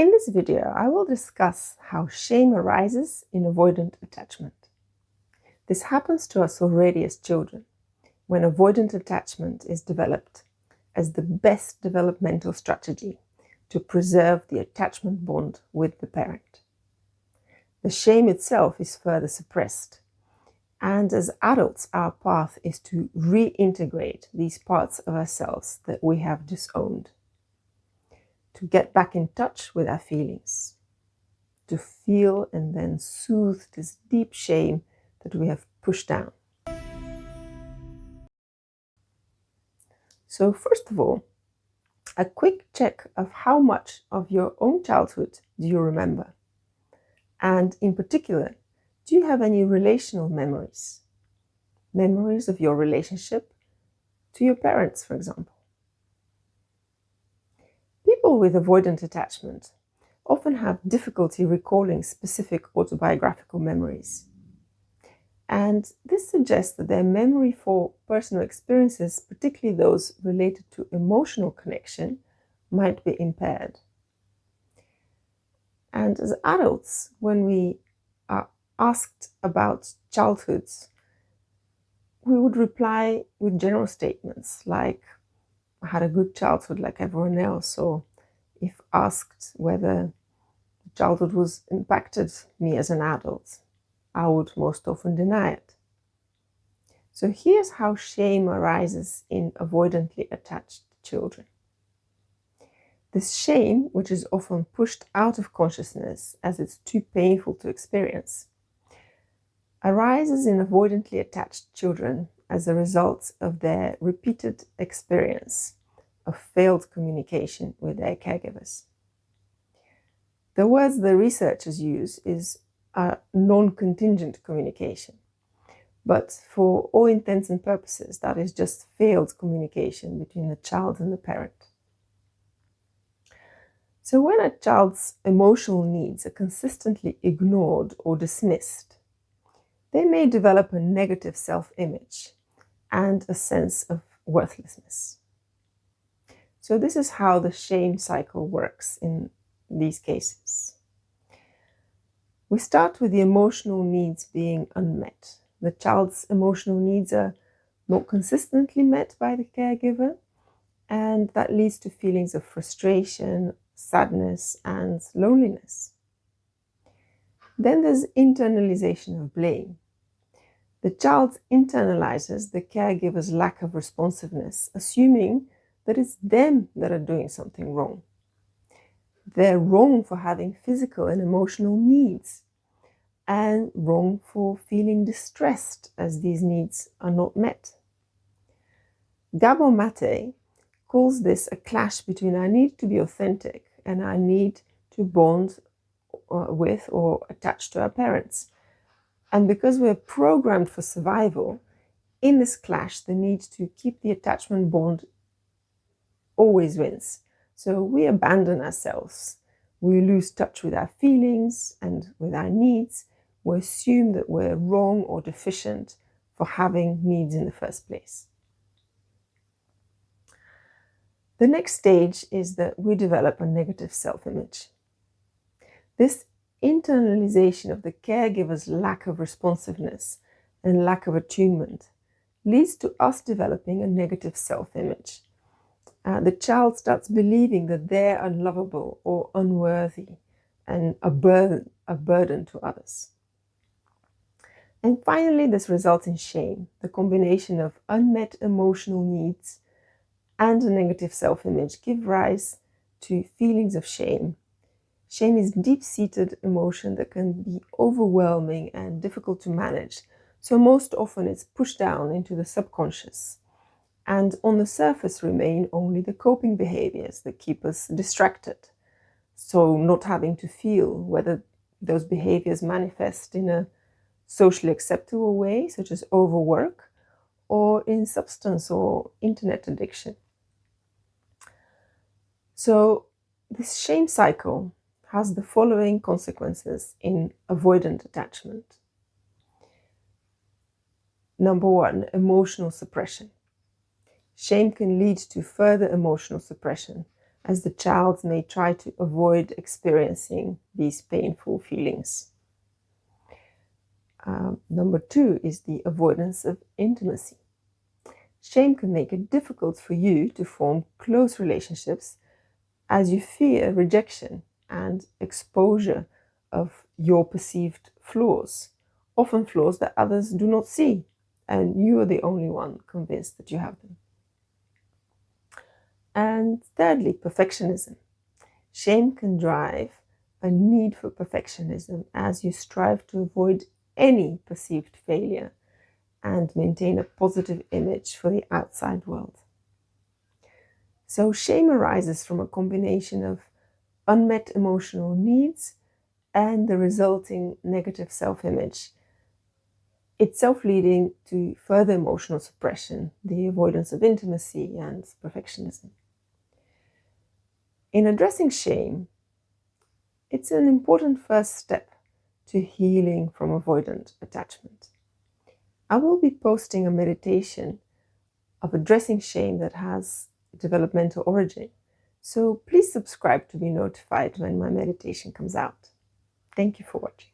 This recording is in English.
In this video, I will discuss how shame arises in avoidant attachment. This happens to us already as children, when avoidant attachment is developed as the best developmental strategy to preserve the attachment bond with the parent. The shame itself is further suppressed, and as adults, our path is to reintegrate these parts of ourselves that we have disowned, to get back in touch with our feelings, to feel and then soothe this deep shame that we have pushed down. So first of all, a quick check of how much of your own childhood do you remember? And in particular, do you have any relational memories? Memories of your relationship to your parents, for example. People with avoidant attachment often have difficulty recalling specific autobiographical memories. And this suggests that their memory for personal experiences, particularly those related to emotional connection, might be impaired. And as adults, when we are asked about childhoods, we would reply with general statements like, I had a good childhood like everyone else, or if asked whether childhood was impacted me as an adult, I would most often deny it. So here's how shame arises in avoidantly attached children. This shame, which is often pushed out of consciousness as it's too painful to experience, arises in avoidantly attached children as a result of their repeated experience of failed communication with their caregivers. The words the researchers use is non-contingent communication, but for all intents and purposes, that is just failed communication between the child and the parent. So when a child's emotional needs are consistently ignored or dismissed, they may develop a negative self-image and a sense of worthlessness. So this is how the shame cycle works in these cases. We start with the emotional needs being unmet. The child's emotional needs are not consistently met by the caregiver, and that leads to feelings of frustration, sadness, and loneliness. Then there's internalization of blame. The child internalizes the caregiver's lack of responsiveness, assuming that it's them that are doing something wrong. They're wrong for having physical and emotional needs, and wrong for feeling distressed as these needs are not met. Gabor Mate calls this a clash between our need to be authentic and our need to bond with or attach to our parents. And because we're programmed for survival, in this clash, the need to keep the attachment bond always wins. So we abandon ourselves. We lose touch with our feelings and with our needs. We assume that we're wrong or deficient for having needs in the first place. The next stage is that we develop a negative self-image. This internalization of the caregiver's lack of responsiveness and lack of attunement leads to us developing a negative self-image. The child starts believing that they're unlovable or unworthy and a burden to others. And finally, this results in shame, the combination of unmet emotional needs and a negative self-image give rise to feelings of shame. Shame is deep-seated emotion that can be overwhelming and difficult to manage. So most often it's pushed down into the subconscious. And on the surface remain only the coping behaviors that keep us distracted. So not having to feel whether those behaviors manifest in a socially acceptable way, such as overwork, or in substance or internet addiction. So this shame cycle has the following consequences in avoidant attachment. Number one, emotional suppression. Shame can lead to further emotional suppression as the child may try to avoid experiencing these painful feelings. Number 2 is the avoidance of intimacy. Shame can make it difficult for you to form close relationships as you fear rejection and exposure of your perceived flaws, often flaws that others do not see, and you are the only one convinced that you have them. And thirdly, perfectionism. Shame can drive a need for perfectionism as you strive to avoid any perceived failure and maintain a positive image for the outside world. So shame arises from a combination of unmet emotional needs and the resulting negative self-image, itself leading to further emotional suppression, the avoidance of intimacy, and perfectionism. In addressing shame, it's an important first step to healing from avoidant attachment. I will be posting a meditation of addressing shame that has developmental origin, so please subscribe to be notified when my meditation comes out. Thank you for watching.